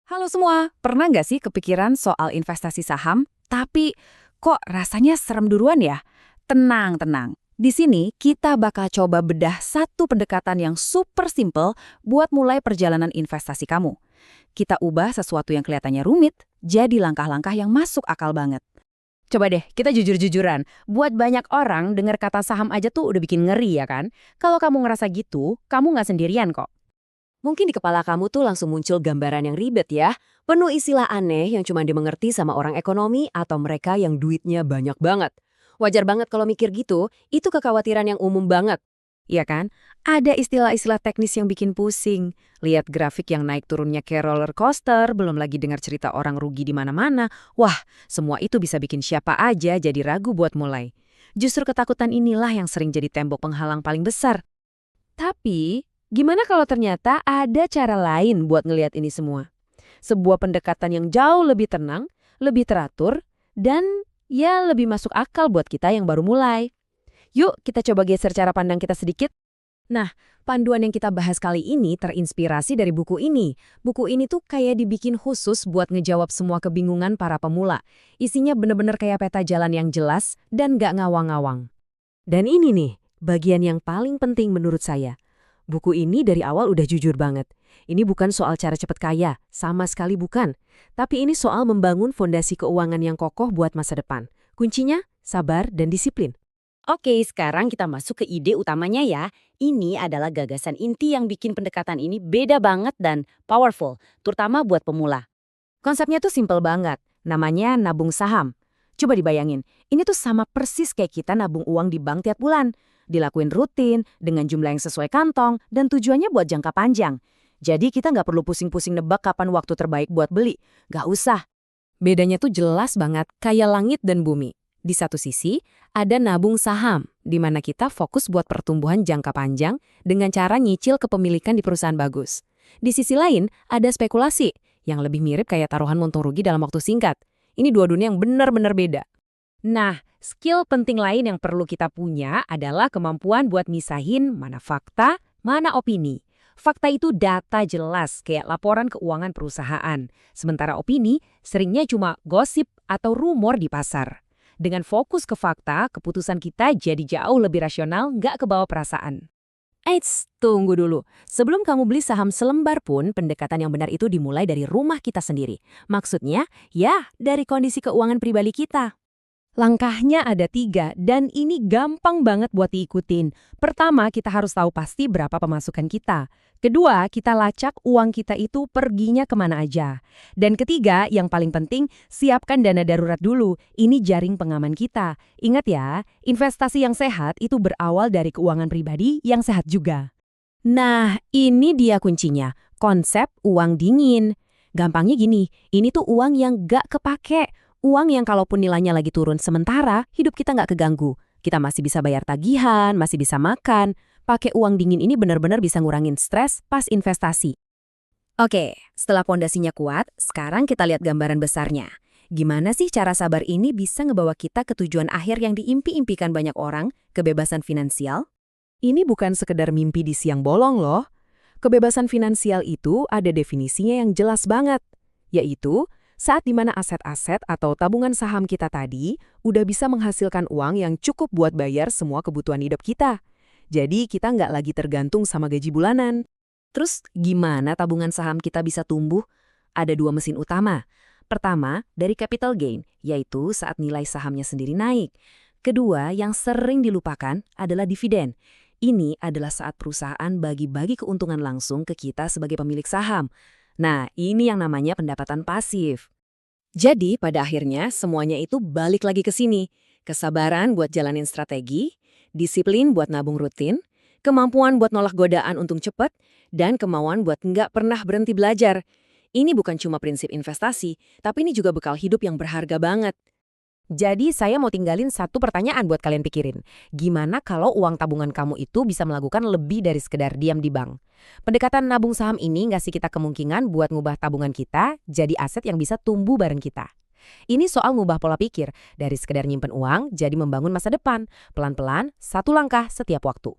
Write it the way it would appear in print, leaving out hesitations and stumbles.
Halo semua, pernah nggak sih kepikiran soal investasi saham, tapi kok rasanya serem duluan ya? Tenang, tenang. Di sini kita bakal coba bedah satu pendekatan yang super simple buat mulai perjalanan investasi kamu. Kita ubah sesuatu yang kelihatannya rumit jadi langkah-langkah yang masuk akal banget. Coba deh, kita jujur-jujuran. Buat banyak orang, dengar kata saham aja tuh udah bikin ngeri ya kan? Kalau kamu ngerasa gitu, kamu nggak sendirian kok. Mungkin di kepala kamu tuh langsung muncul gambaran yang ribet ya. Penuh istilah aneh yang cuma dimengerti sama orang ekonomi atau mereka yang duitnya banyak banget. Wajar banget kalau mikir gitu, itu kekhawatiran yang umum banget. Iya kan? Ada istilah-istilah teknis yang bikin pusing. Lihat grafik yang naik turunnya kayak roller coaster, belum lagi dengar cerita orang rugi di mana-mana. Wah, semua itu bisa bikin siapa aja jadi ragu buat mulai. Justru ketakutan inilah yang sering jadi tembok penghalang paling besar. Tapi, gimana kalau ternyata ada cara lain buat ngelihat ini semua? Sebuah pendekatan yang jauh lebih tenang, lebih teratur, dan ya lebih masuk akal buat kita yang baru mulai. Yuk, kita coba geser cara pandang kita sedikit. Nah, panduan yang kita bahas kali ini terinspirasi dari buku ini. Buku ini tuh kayak dibikin khusus buat ngejawab semua kebingungan para pemula. Isinya bener-bener kayak peta jalan yang jelas dan gak ngawang-ngawang. Dan ini nih, bagian yang paling penting menurut saya. Buku ini dari awal udah jujur banget. Ini bukan soal cara cepat kaya, sama sekali bukan. Tapi ini soal membangun fondasi keuangan yang kokoh buat masa depan. Kuncinya, sabar dan disiplin. Oke, sekarang kita masuk ke ide utamanya ya. Ini adalah gagasan inti yang bikin pendekatan ini beda banget dan powerful, terutama buat pemula. Konsepnya tuh simple banget, namanya nabung saham. Coba dibayangin, ini tuh sama persis kayak kita nabung uang di bank tiap bulan. Dilakuin rutin, dengan jumlah yang sesuai kantong, dan tujuannya buat jangka panjang. Jadi kita nggak perlu pusing-pusing nebak kapan waktu terbaik buat beli. Nggak usah. Bedanya tuh jelas banget, kayak langit dan bumi. Di satu sisi, ada nabung saham, di mana kita fokus buat pertumbuhan jangka panjang dengan cara nyicil kepemilikan di perusahaan bagus. Di sisi lain, ada spekulasi, yang lebih mirip kayak taruhan untung rugi dalam waktu singkat. Ini dua dunia yang benar-benar beda. Nah, skill penting lain yang perlu kita punya adalah kemampuan buat misahin mana fakta, mana opini. Fakta itu data jelas, kayak laporan keuangan perusahaan. Sementara opini seringnya cuma gosip atau rumor di pasar. Dengan fokus ke fakta, keputusan kita jadi jauh lebih rasional, nggak kebawa perasaan. Eits, tunggu dulu. Sebelum kamu beli saham selembar pun, pendekatan yang benar itu dimulai dari rumah kita sendiri. Maksudnya, ya dari kondisi keuangan pribadi kita. Langkahnya ada 3, dan ini gampang banget buat diikutin. Pertama, kita harus tahu pasti berapa pemasukan kita. Kedua, kita lacak uang kita itu perginya kemana aja. Dan ketiga, yang paling penting, siapkan dana darurat dulu. Ini jaring pengaman kita. Ingat ya, investasi yang sehat itu berawal dari keuangan pribadi yang sehat juga. Nah, ini dia kuncinya. Konsep uang dingin. Gampangnya gini, ini tuh uang yang gak kepake. Uang yang kalaupun nilainya lagi turun sementara, hidup kita nggak keganggu. Kita masih bisa bayar tagihan, masih bisa makan. Pakai uang dingin ini benar-benar bisa ngurangin stres pas investasi. Oke, setelah pondasinya kuat, sekarang kita lihat gambaran besarnya. Gimana sih cara sabar ini bisa ngebawa kita ke tujuan akhir yang diimpi-impikan banyak orang, kebebasan finansial? Ini bukan sekedar mimpi di siang bolong loh. Kebebasan finansial itu ada definisinya yang jelas banget, yaitu saat dimana aset-aset atau tabungan saham kita tadi udah bisa menghasilkan uang yang cukup buat bayar semua kebutuhan hidup kita. Jadi kita nggak lagi tergantung sama gaji bulanan. Terus gimana tabungan saham kita bisa tumbuh? Ada 2 mesin utama. Pertama, dari capital gain, yaitu saat nilai sahamnya sendiri naik. Kedua, yang sering dilupakan adalah dividen. Ini adalah saat perusahaan bagi-bagi keuntungan langsung ke kita sebagai pemilik saham. Nah, ini yang namanya pendapatan pasif. Jadi, pada akhirnya semuanya itu balik lagi ke sini. Kesabaran buat jalanin strategi, disiplin buat nabung rutin, kemampuan buat nolak godaan untung cepat, dan kemauan buat nggak pernah berhenti belajar. Ini bukan cuma prinsip investasi, tapi ini juga bekal hidup yang berharga banget. Jadi saya mau tinggalin satu pertanyaan buat kalian pikirin. Gimana kalau uang tabungan kamu itu bisa melakukan lebih dari sekedar diam di bank? Pendekatan nabung saham ini ngasih kita kemungkinan buat ngubah tabungan kita jadi aset yang bisa tumbuh bareng kita. Ini soal ngubah pola pikir, dari sekedar nyimpen uang jadi membangun masa depan, pelan-pelan, satu langkah setiap waktu.